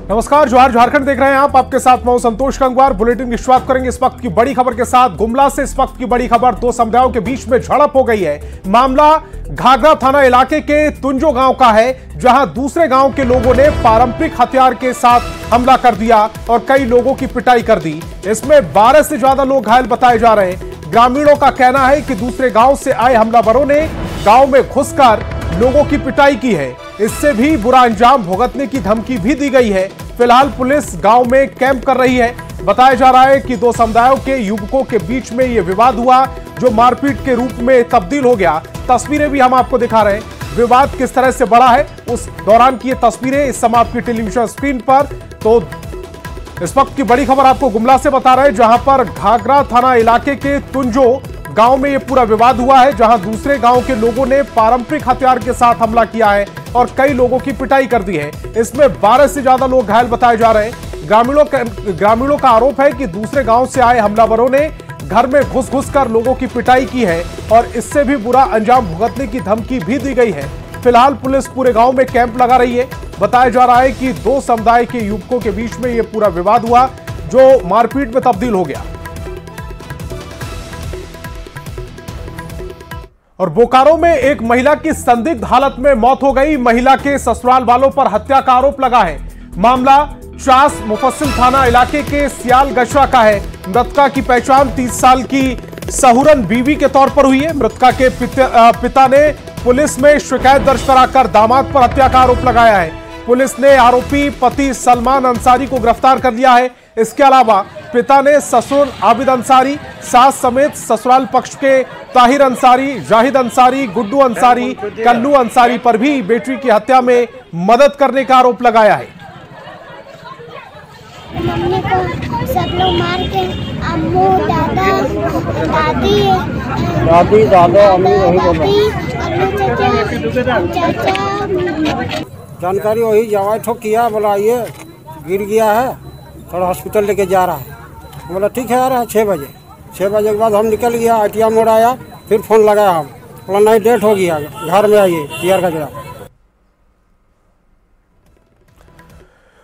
नमस्कार, जोहार, झारखंड देख रहे हैं आप। आपके साथ मैं संतोष गंगवार। बुलेटिन की शुरुआत करेंगे इस वक्त की बड़ी खबर के साथ। गुमला से इस वक्त की बड़ी खबर। दो समुदायों के बीच में झड़प हो गई है। मामला घाघरा थाना इलाके के तुंजो गांव का है, जहां दूसरे गांव के लोगों ने पारंपरिक हथियार के साथ हमला कर दिया और कई लोगों की पिटाई कर दी। इसमें 12 से ज्यादा लोग घायल बताए जा रहे हैं। ग्रामीणों का कहना है कि दूसरे गांव से आए हमलावरों ने गांव में घुसकर लोगों की पिटाई की है। इससे भी बुरा अंजाम भुगतने की धमकी भी दी गई है। फिलहाल पुलिस गांव में कैंप कर रही है। बताया जा रहा है कि दो समुदायों के युवकों के बीच में यह विवाद हुआ, जो मारपीट के रूप में तब्दील हो गया। तस्वीरें भी हम आपको दिखा रहे हैं। विवाद किस तरह से बढ़ा है उस दौरान की ये तस्वीरें इस समय आपकी टेलीविजन स्क्रीन पर। तो इस वक्त की बड़ी खबर आपको गुमला से बता रहे हैं, जहां पर घाघरा थाना इलाके के तुंजो गांव में यह पूरा विवाद हुआ है, जहां दूसरे गांव के लोगों ने पारंपरिक हथियार के साथ हमला किया है और कई लोगों की पिटाई कर दी है। इसमें 12 से ज्यादा लोग घायल बताए जा रहे हैं। ग्रामीणों का आरोप है कि दूसरे गांव से आए हमलावरों ने घर में घुस कर लोगों की पिटाई की है और इससे भी बुरा अंजाम भुगतने की धमकी भी दी गई है। फिलहाल पुलिस पूरे गांव में कैंप लगा रही है। बताया जा रहा है कि दो समुदाय के युवकों के बीच में यह पूरा विवाद हुआ, जो मारपीट में तब्दील हो गया। और बोकारो में एक महिला की संदिग्ध हालत में मौत हो गई। महिला के ससुराल वालों पर हत्या का आरोप लगा है। मामला चास मुफस्सिल थाना इलाके के सियाल गशरा का है। मृतका की पहचान 30 साल की सहूरन बीवी के तौर पर हुई है। मृतका के पिता ने पुलिस में शिकायत दर्ज कराकर दामाद पर हत्या का आरोप लगाया है। पुलिस ने आरोपी पति सलमान अंसारी को गिरफ्तार कर लिया है। इसके अलावा पिता ने ससुर आबिद अंसारी, सास समेत ससुराल पक्ष के ताहिर अंसारी, जाहिद अंसारी, गुड्डू अंसारी, कल्लू अंसारी पर भी बेटी की हत्या में मदद करने का आरोप लगाया है। मम्मी को सब लोग मार के अम्मू, दादा, दादा, जानकारी वही जवाई ठोक किया, बोला ये गिर गया है, थोड़ा हॉस्पिटल लेके जा रहा है। बोला ठीक है आ रहा है 6 बजे। 6 बजे के बाद हम निकल गया, आइटिया मोड़ आया, फिर फोन लगाया हम, बोला नहीं डेट हो गया, घर में आइए पियर का जरा।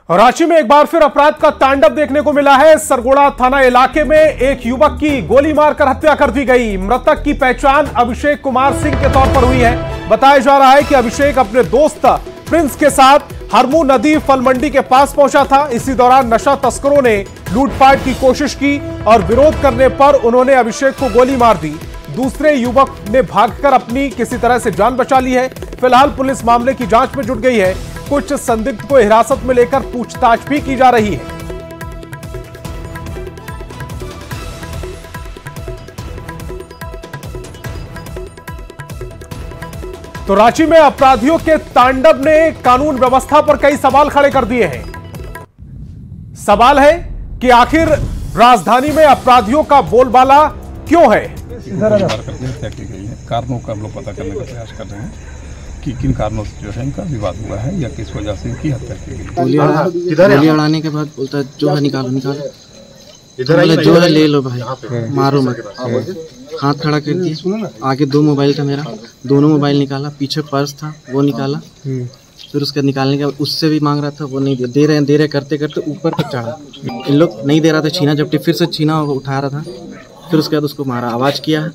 रांची में एक बार फिर अपराध का तांडव देखने को मिला है। सरगोड़ा थाना इलाके में एक युवक की गोली मारकर हत्या कर दी गई। मृतक की पहचान अभिषेक कुमार सिंह के तौर पर हुई है। बताया जा रहा है कि अभिषेक अपने दोस्त प्रिंस के साथ हरमू नदी फल मंडी के पास पहुंचा था। इसी दौरान नशा तस्करों ने लूटपाट की कोशिश की और विरोध करने पर उन्होंने अभिषेक को गोली मार दी। दूसरे युवक ने भागकर अपनी किसी तरह से जान बचा ली है। फिलहाल पुलिस मामले की जांच में जुट गई है। कुछ संदिग्ध को हिरासत में लेकर पूछताछ भी की जा रही है। तो रांची में अपराधियों के तांडव ने कानून व्यवस्था पर कई सवाल खड़े कर दिए हैं। सवाल है कि आखिर राजधानी में अपराधियों का बोलबाला क्यों है। कारणों का हम लोग पता करने का प्रयास कर रहे हैं कि किन कारणों से जो है इनका विवाद हुआ है या किस वजह से इनकी हत्या की गई। गोली उड़ाने के बाद बोलता है जो है निकालो, जो है ले लो भाई, मारो मत। हाथ खड़ा कर दिया, आगे 2 मोबाइल था मेरा, दोनों मोबाइल निकाला, पीछे पर्स था वो निकाला, फिर उसके निकालने के बाद उससे भी मांग रहा था, वो नहीं दे रहे करते करते ऊपर तक चढ़ा। इन लोग नहीं दे रहा था, छीना जबकि फिर से छीना उठा रहा था, फिर उसके बाद उसको मारा, आवाज किया।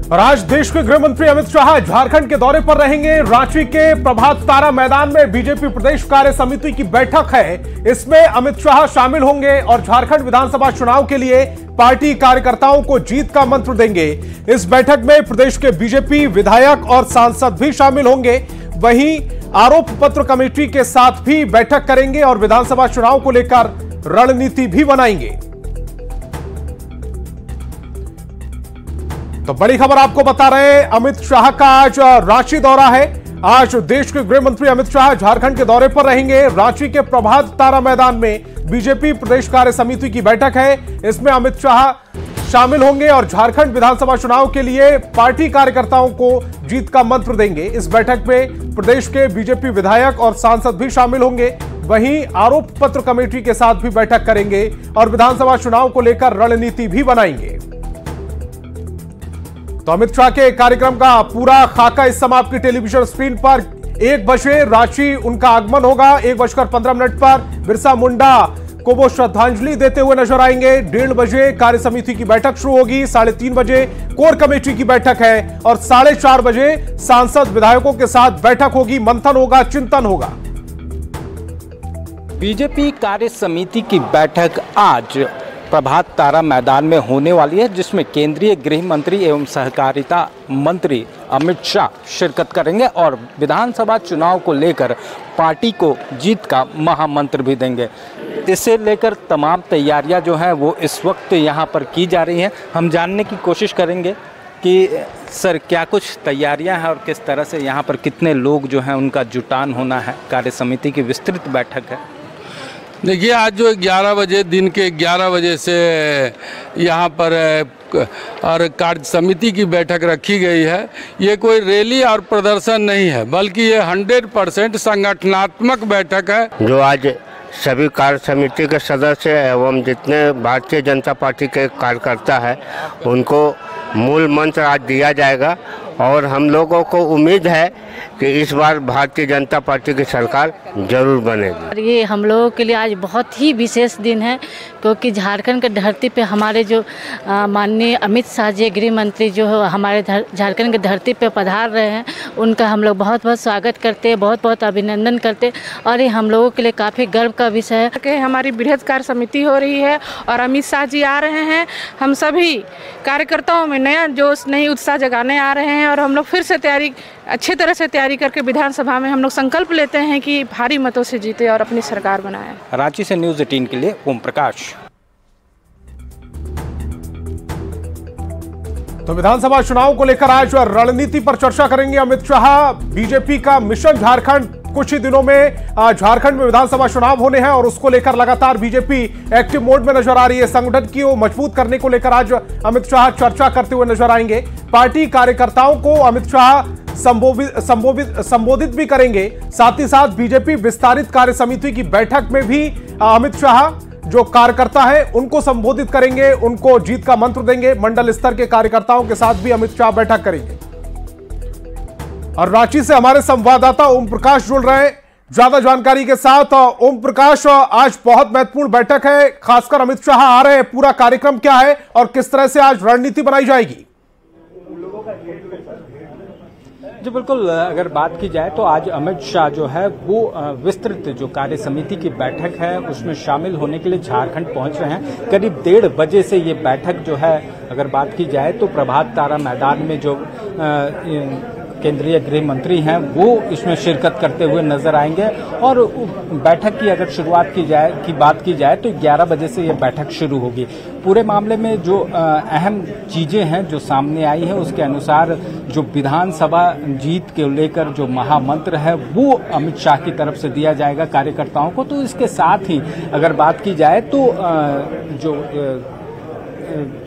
और आज देश के गृह मंत्री अमित शाह झारखंड के दौरे पर रहेंगे। रांची के प्रभात तारा मैदान में बीजेपी प्रदेश कार्य समिति की बैठक है। इसमें अमित शाह शामिल होंगे और झारखंड विधानसभा चुनाव के लिए पार्टी कार्यकर्ताओं को जीत का मंत्र देंगे। इस बैठक में प्रदेश के बीजेपी विधायक और सांसद भी शामिल होंगे। वहीं आरोप पत्र कमेटी के साथ भी बैठक करेंगे और विधानसभा चुनाव को लेकर रणनीति भी बनाएंगे। तो बड़ी खबर आपको बता रहे हैं, अमित शाह का आज रांची दौरा है। आज देश के गृह मंत्री अमित शाह झारखंड के दौरे पर रहेंगे। रांची के प्रभात तारा मैदान में बीजेपी प्रदेश कार्य समिति की बैठक है। इसमें अमित शाह शामिल होंगे और झारखंड विधानसभा चुनाव के लिए पार्टी कार्यकर्ताओं को जीत का मंत्र देंगे। इस बैठक में प्रदेश के बीजेपी विधायक और सांसद भी शामिल होंगे। वहीं आरोप पत्र कमेटी के साथ भी बैठक करेंगे और विधानसभा चुनाव को लेकर रणनीति भी बनाएंगे। तो अमित शाह के कार्यक्रम का पूरा खाका इस समय आपकी टेलीविजन स्क्रीन पर 1 बजे रांची उनका आगमन होगा। 1:15 पर बिरसा मुंडा को वो श्रद्धांजलि देते हुए नजर आएंगे। 1:30 बजे कार्य समिति की बैठक शुरू होगी। 3:30 बजे कोर कमेटी की बैठक है और 4:30 बजे सांसद विधायकों के साथ बैठक होगी, मंथन होगा, चिंतन होगा। बीजेपी कार्य समिति की बैठक आज प्रभात तारा मैदान में होने वाली है, जिसमें केंद्रीय गृह मंत्री एवं सहकारिता मंत्री अमित शाह शिरकत करेंगे और विधानसभा चुनाव को लेकर पार्टी को जीत का महामंत्र भी देंगे। इसे लेकर तमाम तैयारियां जो हैं वो इस वक्त यहां पर की जा रही हैं। हम जानने की कोशिश करेंगे कि सर क्या कुछ तैयारियां हैं और किस तरह से यहां पर कितने लोग जो हैं उनका जुटान होना है। कार्य समिति की विस्तृत बैठक है। देखिए, आज जो 11 बजे दिन के 11 बजे से यहाँ पर और कार्य समिति की बैठक रखी गई है। ये कोई रैली और प्रदर्शन नहीं है, बल्कि ये 100% संगठनात्मक बैठक है। जो आज सभी कार्य समिति के सदस्य एवं जितने भारतीय जनता पार्टी के कार्यकर्ता है उनको मूल मंत्र आज दिया जाएगा और हम लोगों को उम्मीद है कि इस बार भारतीय जनता पार्टी की सरकार जरूर बनेगी। और ये हम लोगों के लिए आज बहुत ही विशेष दिन है, क्योंकि झारखंड के धरती पे हमारे जो माननीय अमित शाह जी गृह मंत्री जो हमारे झारखंड के धरती पे पधार रहे हैं, उनका हम लोग बहुत बहुत स्वागत करते हैं, बहुत बहुत अभिनंदन करते हैं। और ये हम लोगों के लिए काफ़ी गर्व का विषय है कि हमारी बृहद कार्य समिति हो रही है और अमित शाह जी आ रहे हैं। हम सभी कार्यकर्ताओं में नया जोश, नई उत्साह जगाने आ रहे हैं और हम लोग फिर से अच्छी तरह से तैयारी करके विधानसभा में हम लोग संकल्प लेते हैं कि भारी मतों से जीते और अपनी सरकार बनाए। रांची से न्यूज़ 18 के लिए ओम प्रकाश। तो विधानसभा चुनाव को लेकर आज रणनीति पर चर्चा करेंगे अमित शाह। बीजेपी का मिशन झारखंड, कुछ ही दिनों में झारखंड में विधानसभा चुनाव होने हैं और उसको लेकर लगातार बीजेपी एक्टिव मोड में नजर आ रही है। संगठन की मजबूत करने को लेकर आज अमित शाह चर्चा करते हुए नजर आएंगे। पार्टी कार्यकर्ताओं को अमित शाह संबोधित भी करेंगे। साथ ही साथ बीजेपी विस्तारित कार्य समिति की बैठक में भी अमित शाह जो कार्यकर्ता है उनको संबोधित करेंगे, उनको जीत का मंत्र देंगे। मंडल स्तर के कार्यकर्ताओं के साथ भी अमित शाह बैठक करेंगे। और रांची से हमारे संवाददाता ओम प्रकाश जुड़ रहे हैं ज्यादा जानकारी के साथ। ओम प्रकाश, आज बहुत महत्वपूर्ण बैठक है, खासकर अमित शाह आ रहे हैं, पूरा कार्यक्रम क्या है और किस तरह से आज रणनीति बनाई जाएगी? जी बिल्कुल, अगर बात की जाए तो आज अमित शाह जो है वो विस्तृत जो कार्य समिति की बैठक है उसमें शामिल होने के लिए झारखंड पहुंच रहे हैं। करीब 1:30 बजे से ये बैठक जो है अगर बात की जाए तो प्रभात तारा मैदान में जो केंद्रीय गृह मंत्री हैं वो इसमें शिरकत करते हुए नजर आएंगे। और बैठक की अगर शुरुआत की बात की जाए तो 11 बजे से ये बैठक शुरू होगी। पूरे मामले में जो अहम चीजें हैं जो सामने आई है उसके अनुसार जो विधानसभा जीत के लेकर जो महामंत्र है वो अमित शाह की तरफ से दिया जाएगा कार्यकर्ताओं को। तो इसके साथ ही अगर बात की जाए तो जो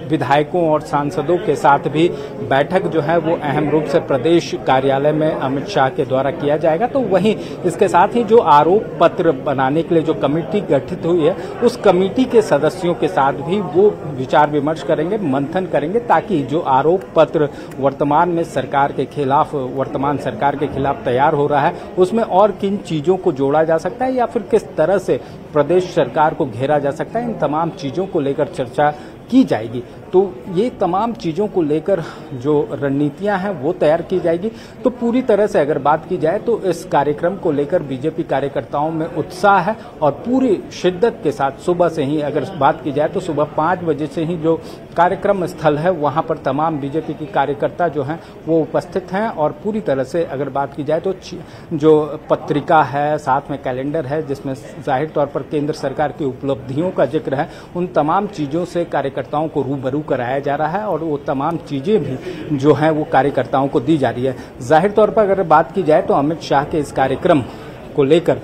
विधायकों और सांसदों के साथ भी बैठक जो है वो अहम रूप से प्रदेश कार्यालय में अमित शाह के द्वारा किया जाएगा। तो वहीं इसके साथ ही जो आरोप पत्र बनाने के लिए जो कमेटी गठित हुई है उस कमेटी के सदस्यों के साथ भी वो विचार विमर्श करेंगे, मंथन करेंगे, ताकि जो आरोप पत्र वर्तमान में सरकार के खिलाफ, वर्तमान सरकार के खिलाफ तैयार हो रहा है उसमें और किन चीजों को जोड़ा जा सकता है या फिर किस तरह से प्रदेश सरकार को घेरा जा सकता है, इन तमाम चीजों को लेकर चर्चा की जाएगी। तो ये तमाम चीज़ों को लेकर जो रणनीतियां हैं वो तैयार की जाएगी। तो पूरी तरह से अगर बात की जाए तो इस कार्यक्रम को लेकर बीजेपी कार्यकर्ताओं में उत्साह है और पूरी शिद्दत के साथ सुबह से ही अगर बात की जाए तो सुबह 5 बजे से ही जो कार्यक्रम स्थल है वहां पर तमाम बीजेपी की कार्यकर्ता जो हैं वो उपस्थित हैं। और पूरी तरह से अगर बात की जाए तो जो पत्रिका है, साथ में कैलेंडर है जिसमें जाहिर तौर पर केंद्र सरकार की उपलब्धियों का जिक्र है, उन तमाम चीज़ों से कार्यकर्ताओं को रूबरू कराया जा रहा है और वो तमाम चीज़ें भी जो हैं वो कार्यकर्ताओं को दी जा रही है। जाहिर तौर पर अगर बात की जाए तो अमित शाह के इस कार्यक्रम को लेकर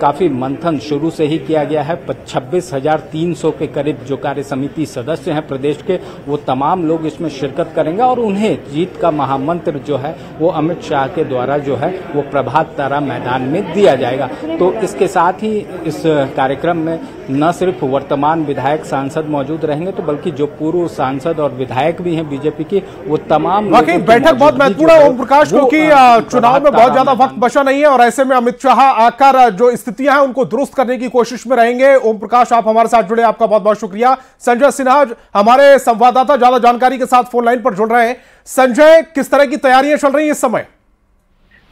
काफी मंथन शुरू से ही किया गया है। 26,300 के करीब जो कार्य समिति सदस्य हैं प्रदेश के, वो तमाम लोग इसमें शिरकत करेंगे और उन्हें जीत का महामंत्र जो है वो अमित शाह के द्वारा जो है वो प्रभात तारा मैदान में दिया जाएगा। तो इसके साथ ही इस कार्यक्रम में न सिर्फ वर्तमान विधायक सांसद मौजूद रहेंगे, तो बल्कि जो पूर्व सांसद और विधायक भी हैं बीजेपी के, वो तमाम बैठक बहुत महत्वपूर्ण है ओम प्रकाश, क्योंकि चुनाव में बहुत ज्यादा वक्त बचा नहीं है और ऐसे में अमित शाह आकर जो स्थितियां हैं उनको दुरुस्त करने की कोशिश में रहेंगे। ओम प्रकाश, आप हमारे साथ जुड़े, आपका बहुत बहुत शुक्रिया। संजय सिन्हा हमारे संवाददाता ज्यादा जानकारी के साथ फोन लाइन पर जुड़ रहे हैं। संजय, किस तरह की तैयारियां चल रही है इस समय?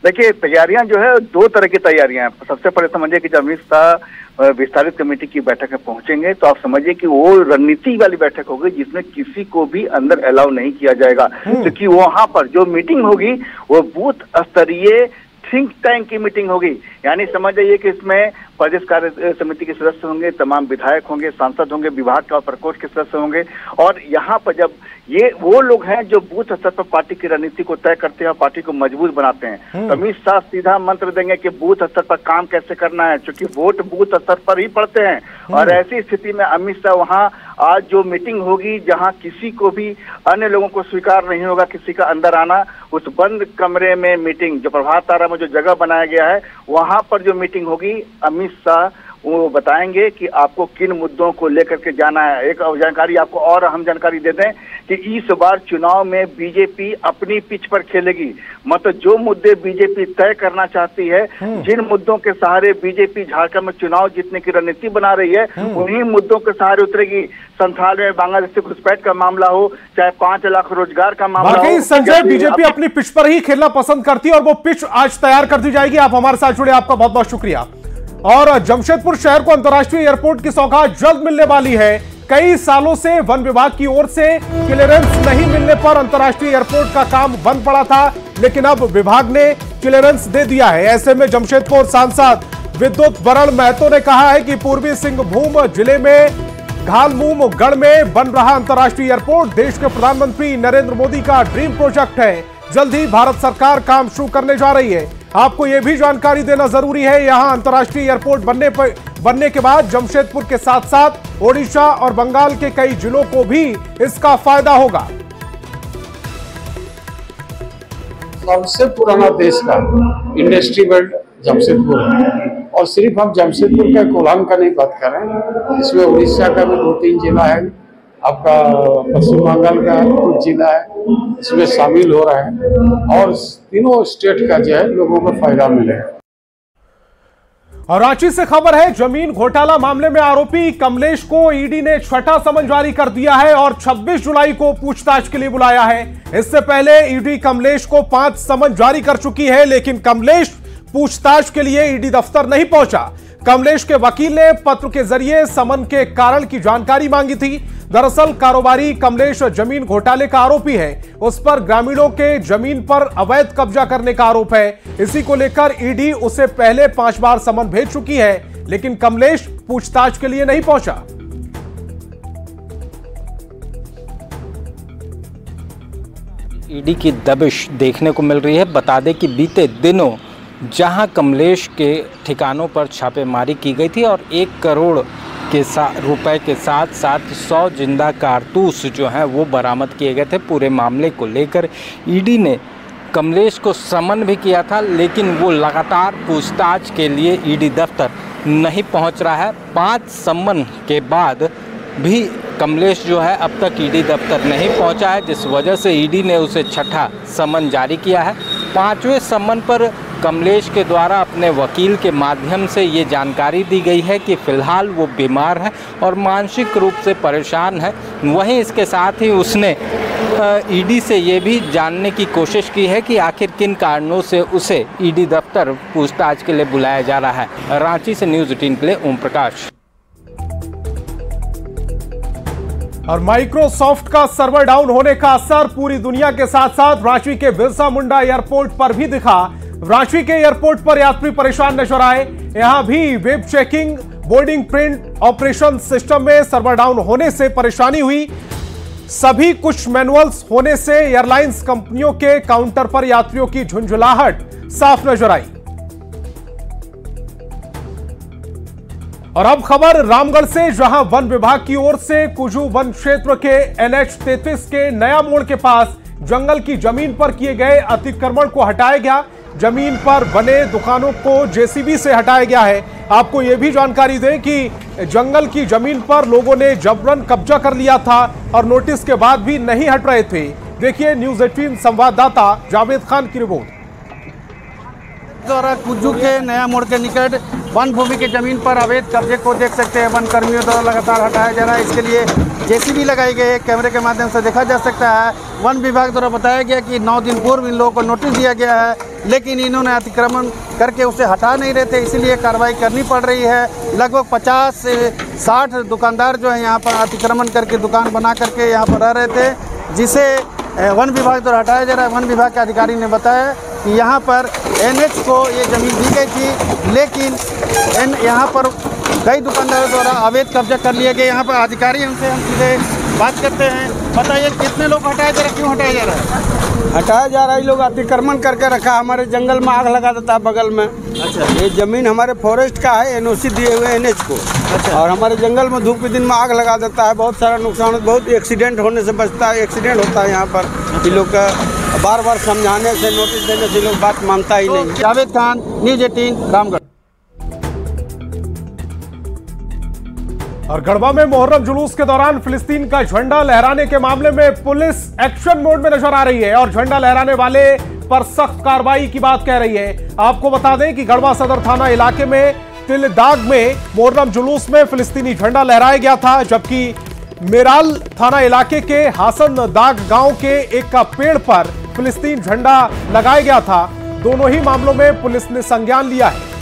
देखिए, तैयारियां जो है दो तरह की तैयारियां हैं। सबसे पहले समझिए कि जब अमित शाह विस्तारित कमेटी की बैठक में पहुंचेंगे तो आप समझिए कि वो रणनीति वाली बैठक होगी जिसमें किसी को भी अंदर अलाउ नहीं किया जाएगा, क्योंकि वहां पर जो मीटिंग होगी वो बूथ स्तरीय थिंक टैंक की मीटिंग होगी। यानी समझ जाइए कि इसमें प्रदेश कार्य समिति के सदस्य होंगे, तमाम विधायक होंगे, सांसद होंगे, विभाग का और प्रकोष्ठ के सदस्य होंगे, और यहाँ पर जब ये वो लोग हैं जो बूथ स्तर पर पार्टी की रणनीति को तय करते हैं और पार्टी को मजबूत बनाते हैं। अमित शाह सीधा मंत्र देंगे कि बूथ स्तर पर काम कैसे करना है, क्योंकि वोट बूथ स्तर पर ही पड़ते हैं। और ऐसी स्थिति में अमित शाह वहाँ आज जो मीटिंग होगी जहाँ किसी को भी अन्य लोगों को स्वीकार नहीं होगा किसी का अंदर आना, उस बंद कमरे में मीटिंग, जो प्रभात तारा में जो जगह बनाया गया है वहां पर जो मीटिंग होगी, अमित शाह वो बताएंगे कि आपको किन मुद्दों को लेकर के जाना है। एक जानकारी आपको और हम जानकारी दे दें कि इस बार चुनाव में बीजेपी अपनी पिच पर खेलेगी। मतलब जो मुद्दे बीजेपी तय करना चाहती है, जिन मुद्दों के सहारे बीजेपी झारखंड में चुनाव जीतने की रणनीति बना रही है, उन्हीं मुद्दों के सहारे उतरेगी। संथाल में बांग्लादेश से घुसपैठ का मामला हो, चाहे 5 लाख रोजगार का मामला हो। संजय, बीजेपी अपनी पिच पर ही खेलना पसंद करती है और वो पिच आज तैयार कर दी जाएगी। आप हमारे साथ जुड़े, आपका बहुत बहुत शुक्रिया। और जमशेदपुर शहर को अंतर्राष्ट्रीय एयरपोर्ट की सौगात जल्द मिलने वाली है। कई सालों से वन विभाग की ओर से क्लियरेंस नहीं मिलने पर अंतर्राष्ट्रीय एयरपोर्ट का काम बंद पड़ा था, लेकिन अब विभाग ने क्लियरेंस दे दिया है। ऐसे में जमशेदपुर सांसद विद्युत वरण महतो ने कहा है कि पूर्वी सिंहभूम जिले में घालमूम गढ़ में बन रहा अंतर्राष्ट्रीय एयरपोर्ट देश के प्रधानमंत्री नरेंद्र मोदी का ड्रीम प्रोजेक्ट है। जल्द ही भारत सरकार काम शुरू करने जा रही है। आपको यह भी जानकारी देना जरूरी है, यहां अंतर्राष्ट्रीय एयरपोर्ट बनने के बाद जमशेदपुर के साथ साथ ओडिशा और बंगाल के कई जिलों को भी इसका फायदा होगा। सबसे पुराना देश का इंडस्ट्री बेल्ट जमशेदपुर है, और सिर्फ हम जमशेदपुर का कोल्हान का नहीं बात कर रहे हैं, इसमें उड़ीसा का भी 2-3 जिला है, आपका पश्चिम बंगाल का कुछ जिला है, इसमें शामिल हो रहा है, और तीनों स्टेट का जो है लोगों को फायदा मिलेगा। और रांची से खबर है, जमीन घोटाला मामले में आरोपी कमलेश को ईडी ने छठा समन जारी कर दिया है और 26 जुलाई को पूछताछ के लिए बुलाया है। इससे पहले ईडी कमलेश को 5 समन जारी कर चुकी है, लेकिन कमलेश पूछताछ के लिए ईडी दफ्तर नहीं पहुंचा। कमलेश के वकील ने पत्र के जरिए समन के कारण की जानकारी मांगी थी। दरअसल कारोबारी कमलेश जमीन घोटाले का आरोपी है, उस पर ग्रामीणों के जमीन पर अवैध कब्जा करने का आरोप है। इसी को लेकर ईडी उसे पहले 5 बार समन भेज चुकी है, लेकिन कमलेश पूछताछ के लिए नहीं पहुंचा। ईडी की दबिश देखने को मिल रही है। बता दें कि बीते दिनों जहां कमलेश के ठिकानों पर छापेमारी की गई थी और 1 करोड़ के रुपए के साथ साथ 100 जिंदा कारतूस जो हैं वो बरामद किए गए थे। पूरे मामले को लेकर ईडी ने कमलेश को समन भी किया था, लेकिन वो लगातार पूछताछ के लिए ईडी दफ्तर नहीं पहुंच रहा है। 5 समन के बाद भी कमलेश जो है अब तक ईडी दफ्तर नहीं पहुंचा है, जिस वजह से ईडी ने उसे छठा समन जारी किया है। 5वें समन पर कमलेश के द्वारा अपने वकील के माध्यम से ये जानकारी दी गई है कि फ़िलहाल वो बीमार है और मानसिक रूप से परेशान है। वहीं इसके साथ ही उसने ईडी से ये भी जानने की कोशिश की है कि आखिर किन कारणों से उसे ईडी दफ्तर पूछताछ के लिए बुलाया जा रहा है। रांची से न्यूज़ 18 के लिए ओम प्रकाश। और माइक्रोसॉफ्ट का सर्वर डाउन होने का असर पूरी दुनिया के साथ साथ रांची के बिरसा मुंडा एयरपोर्ट पर भी दिखा। रांची के एयरपोर्ट पर यात्री परेशान नजर आए। यहां भी web checking, boarding print operation system में सर्वर डाउन होने से परेशानी हुई। सभी कुछ मैनुअल्स होने से एयरलाइंस कंपनियों के काउंटर पर यात्रियों की झुंझुलाहट साफ नजर आई। और अब खबर रामगढ़ से, जहां वन विभाग की ओर से कुजू वन क्षेत्र के NH-33 के नया मोड़ के पास जंगल की जमीन पर किए गए अतिक्रमण को हटाया गया। जमीन पर बने दुकानों को JCB से हटाया गया है। आपको यह भी जानकारी दें कि जंगल की जमीन पर लोगों ने जबरन कब्जा कर लिया था और नोटिस के बाद भी नहीं हट रहे थे। देखिए न्यूज़ 18 संवाददाता जावेद खान की रिपोर्ट। द्वारा कुज्जू के नया मोड़ के निकट वन भूमि की जमीन पर अवैध कब्जे को देख सकते हैं। वन कर्मियों द्वारा लगातार हटाया जा रहा है। इसके लिए JCB लगाई गई है, कैमरे के माध्यम से देखा जा सकता है। वन विभाग द्वारा बताया गया कि 9 दिन पूर्व इन लोगों को नोटिस दिया गया है, लेकिन इन्होंने अतिक्रमण करके उसे हटा नहीं रहे थे, इसलिए कार्रवाई करनी पड़ रही है। लगभग 50 से 60 दुकानदार जो है यहाँ पर अतिक्रमण करके दुकान बना करके यहाँ पर रह रहे थे, जिसे वन विभाग द्वारा हटाया जा रहा है। वन विभाग के अधिकारी ने बताया कि यहाँ पर NH को ये ज़मीन दी गई थी, लेकिन यहाँ पर कई दुकानदारों द्वारा अवैध कब्जा कर लिया गया। यहाँ पर अधिकारी उनसे हम सीधे बात करते हैं। बताइए कितने लोग हटाया जा रहा है, क्यों हटाया जा रहा है? हटाया जा रहा है, लोग अतिक्रमण करके रखा, हमारे जंगल में आग लगा देता है बगल में। अच्छा, ये जमीन हमारे फॉरेस्ट का है, NOC दिए हुए NH को। अच्छा, और हमारे जंगल में धूप के दिन में आग लगा देता है, बहुत सारा नुकसान, बहुत एक्सीडेंट होने से बचता है। एक्सीडेंट होता है यहाँ पर, ये लोग का बार बार समझाने से, नोटिस देने से लोग बात मानता ही नहीं। जावेद खान, न्यूज़ 18 रामगढ़। और गढ़वा में मोहर्रम जुलूस के दौरान फिलिस्तीन का झंडा लहराने के मामले में पुलिस एक्शन मोड में नजर आ रही है और झंडा लहराने वाले पर सख्त कार्रवाई की बात कह रही है। आपको बता दें कि गढ़वा सदर थाना इलाके में तिलदाग में मोहर्रम जुलूस में फिलिस्तीनी झंडा लहराया गया था, जबकि मेराल थाना इलाके के हासन दाग गांव के एक का पेड़ पर फिलिस्तीन झंडा लगाया गया था। दोनों ही मामलों में पुलिस ने संज्ञान लिया है।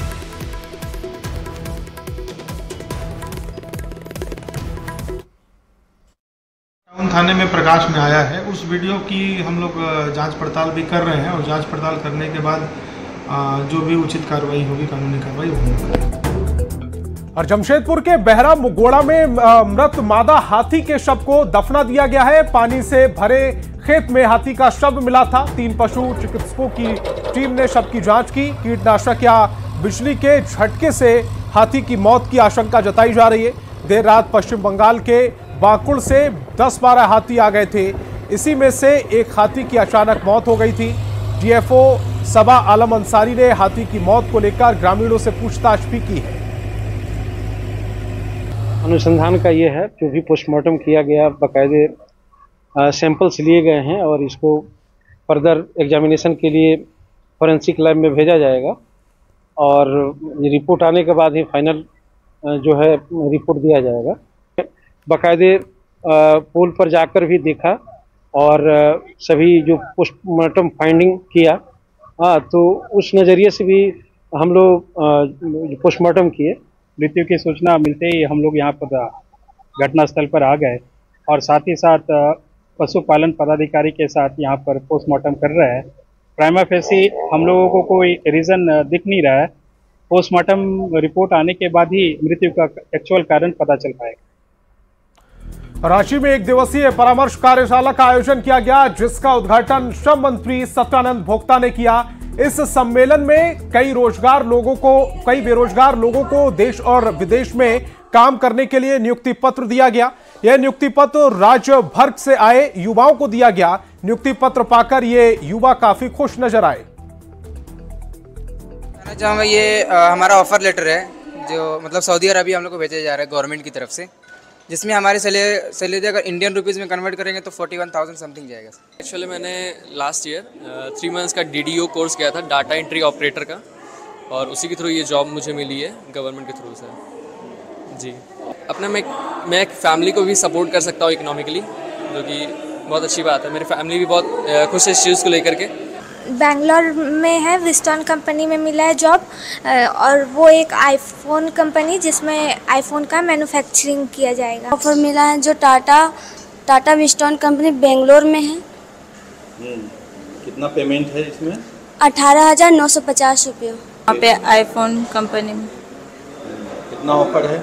थाने में प्रकाश में आया है, उस वीडियो की हम लोग जांच पड़ताल भी कर रहे हैं और जांच पड़ताल करने के बाद जो भी उचित कार्रवाई होगी, कानूनी कार्रवाई होगी। और जमशेदपुर के बहरा मुगोड़ा में मृत मादा हाथी के शव को दफना दिया गया है। पानी से भरे खेत में हाथी का शव मिला था। 3 पशु चिकित्सकों की टीम ने शव की जांच की। कीटनाशक या बिजली के झटके से हाथी की मौत की आशंका जताई जा रही है। देर रात पश्चिम बंगाल के बाकुड़ से 10-12 हाथी आ गए थे। इसी में से एक हाथी की अचानक मौत हो गई थी। DFO सबा आलम अंसारी ने हाथी की मौत को लेकर ग्रामीणों से पूछताछ भी की है। अनुसंधान का ये है, जो भी पोस्टमार्टम किया गया, बाकायदे सैंपल्स लिए गए हैं और इसको फर्दर एग्जामिनेशन के लिए फॉरेंसिक लैब में भेजा जाएगा और रिपोर्ट आने के बाद ही फाइनल जो है रिपोर्ट दिया जाएगा। बाकायदे पुल पर जाकर भी देखा और सभी जो पोस्टमार्टम फाइंडिंग किया, तो उस नज़रिए से भी हम लोग पोस्टमार्टम किए। मृत्यु की सूचना मिलते ही हम लोग यहाँ पर घटनास्थल पर आ गए और साथ ही साथ पशुपालन पदाधिकारी के साथ यहाँ पर पोस्टमार्टम कर रहे हैं। प्राइमा फेसी हम लोगों को कोई रीज़न दिख नहीं रहा है। पोस्टमार्टम रिपोर्ट आने के बाद ही मृत्यु का एक्चुअल कारण पता चल पाएगा। रांची में 1 दिवसीय परामर्श कार्यशाला का आयोजन किया गया, जिसका उद्घाटन श्रम मंत्री सत्यानंद भोक्ता ने किया। इस सम्मेलन में कई बेरोजगार लोगों को देश और विदेश में काम करने के लिए नियुक्ति पत्र दिया गया। यह नियुक्ति पत्र राज्य भर से आए युवाओं को दिया गया। नियुक्ति पत्र पाकर ये युवा काफी खुश नजर आए। ये हमारा ऑफर लेटर है, जो मतलब सऊदी अरबिया हम लोग को भेजा जा रहा है गवर्नमेंट की तरफ से, जिसमें हमारे सैलरी अगर इंडियन रुपीज़ में कन्वर्ट करेंगे तो 41,000 समथिंग जाएगा। एक्चुअली मैंने लास्ट ईयर 3 मंथ्स का DDO कोर्स किया था, डाटा एंट्री ऑपरेटर का, और उसी के थ्रू ये जॉब मुझे मिली है गवर्नमेंट के थ्रू से जी। अपना मैं एक फैमिली को भी सपोर्ट कर सकता हूँ इकोनॉमिकली, जो कि बहुत अच्छी बात है। मेरी फैमिली भी बहुत खुश है इस चीज़ को लेकर के। बैंगलोर में है, विस्टॉन कंपनी में मिला है जॉब, और वो एक आईफोन कंपनी जिसमें आईफोन का मैन्युफैक्चरिंग किया जाएगा। ऑफर मिला है जो टाटा विस्टॉन कंपनी बेंगलोर में है। कितना पेमेंट है इसमें? 18,950 रुपये। वहाँ पे आईफोन कंपनी में। कितना ऑफर है?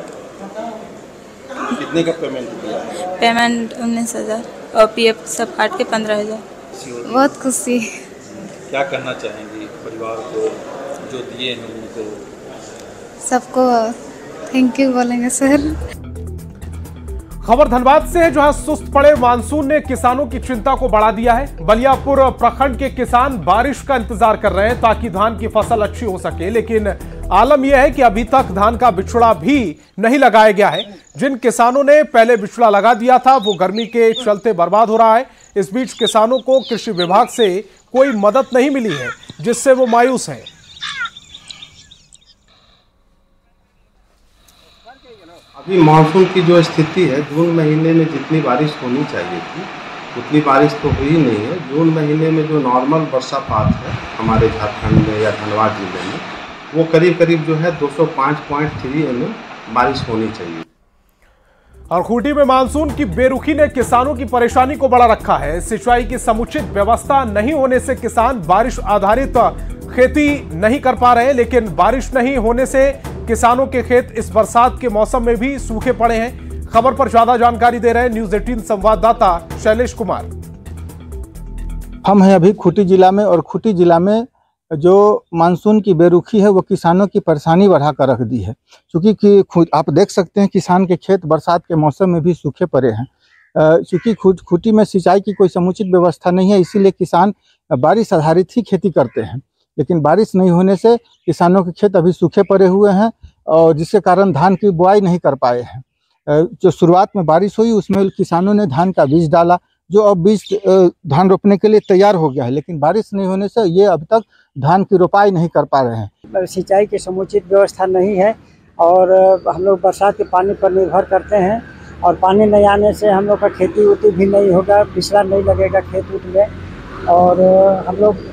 कितने का पेमेंट किया? पेमेंट 19,000 और PF सब काट के 15,000। बहुत खुशी। क्या कहना चाहेंगी परिवार को जो दिए हैं उनको? सबको थैंक यू बोलेंगे सर। खबर धनबाद से है, जहां सुस्त पड़े मानसून ने किसानों की चिंता को बढ़ा दिया है। बलियापुर प्रखंड के किसान बारिश का इंतजार कर रहे हैं ताकि धान की फसल अच्छी हो सके, लेकिन आलम यह है कि अभी तक धान का बिचड़ा भी नहीं लगाया गया है। जिन किसानों ने पहले बिचड़ा लगा दिया था वो गर्मी के चलते बर्बाद हो रहा है। इस बीच किसानों को कृषि विभाग से कोई मदद नहीं मिली है, जिससे वो मायूस हैं। अभी मानसून की जो स्थिति है, जून महीने में जितनी बारिश होनी चाहिए थी उतनी बारिश तो हुई नहीं है। जून महीने में जो नॉर्मल वर्षापात है हमारे झारखंड में या धनबाद जिले में, वो करीब करीब जो है 205.3 mm बारिश होनी चाहिए। और खूंटी में मानसून की बेरुखी ने किसानों की परेशानी को बढ़ा रखा है। सिंचाई की समुचित व्यवस्था नहीं होने से किसान बारिश आधारित खेती नहीं कर पा रहे, लेकिन बारिश नहीं होने से किसानों के खेत इस बरसात के मौसम में भी सूखे पड़े हैं। खबर पर ज्यादा जानकारी दे रहे हैं न्यूज 18 संवाददाता शैलेश कुमार। हम हैं अभी खूंटी जिला में, और खूंटी जिला में जो मानसून की बेरुखी है वो किसानों की परेशानी बढ़ा कर रख दी है। क्योंकि आप देख सकते हैं किसान के खेत बरसात के मौसम में भी सूखे पड़े हैं। क्योंकि खूंटी में सिंचाई की कोई समुचित व्यवस्था नहीं है, इसीलिए किसान बारिश आधारित ही खेती करते हैं। लेकिन बारिश नहीं होने से किसानों के खेत अभी सूखे पड़े हुए हैं, और जिसके कारण धान की बुआई नहीं कर पाए हैं। जो शुरुआत में बारिश हुई उसमें किसानों ने धान का बीज डाला, जो अब बीज धान रोपने के लिए तैयार हो गया है, लेकिन बारिश नहीं होने से ये अब तक धान की रोपाई नहीं कर पा रहे हैं। सिंचाई की समुचित व्यवस्था नहीं है, और हम लोग बरसात के पानी पर निर्भर करते हैं, और पानी नहीं आने से हम लोग का खेती उती भी नहीं होगा, बिचड़ा नहीं लगेगा खेत उत में, और हम लोग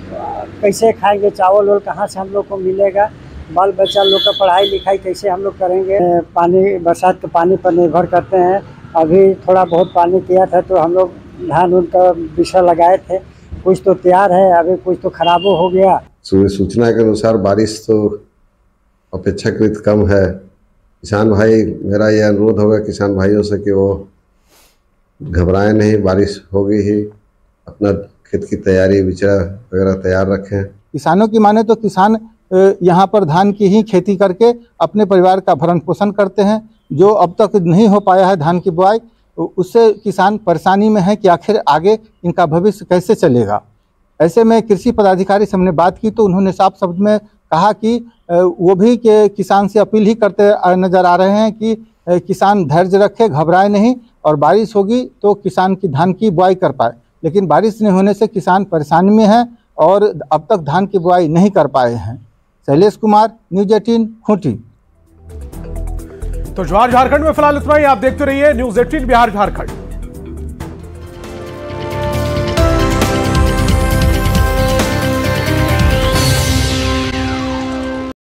कैसे खाएंगे, चावल वोल कहाँ से हम लोग को मिलेगा, बाल बच्चा लोग का पढ़ाई लिखाई कैसे हम लोग करेंगे। पानी बरसात के पानी पर निर्भर करते हैं। अभी थोड़ा बहुत पानी किया था तो हम लोग धान उनका बिचड़ा लगाए थे, कुछ तो तैयार है, अभी कुछ तो खराबो हो गया। सूचना के अनुसार बारिश तो अपेक्षाकृत कम है। किसान भाई, मेरा ये अनुरोध होगा किसान भाइयों से कि वो घबराएं नहीं, बारिश होगी ही, अपना खेत की तैयारी बिचड़ा वगैरह तैयार रखें। किसानों की माने तो किसान यहाँ पर धान की ही खेती करके अपने परिवार का भरण पोषण करते हैं। जो अब तक नहीं हो पाया है धान की बुआई, उससे किसान परेशानी में है कि आखिर आगे इनका भविष्य कैसे चलेगा। ऐसे में कृषि पदाधिकारी से हमने बात की तो उन्होंने साफ शब्द में कहा कि वो भी के किसान से अपील ही करते नजर आ रहे हैं कि किसान धैर्य रखे, घबराए नहीं, और बारिश होगी तो किसान की धान की बुआई कर पाए। लेकिन बारिश नहीं होने से किसान परेशानी में है और अब तक धान की बुआई नहीं कर पाए हैं। शैलेश कुमार, न्यूज 18 खूंटी। तो ज्वार झारखंड में फिलहाल इतना ही। आप देखते रहिए न्यूज 18 बिहार झारखंड।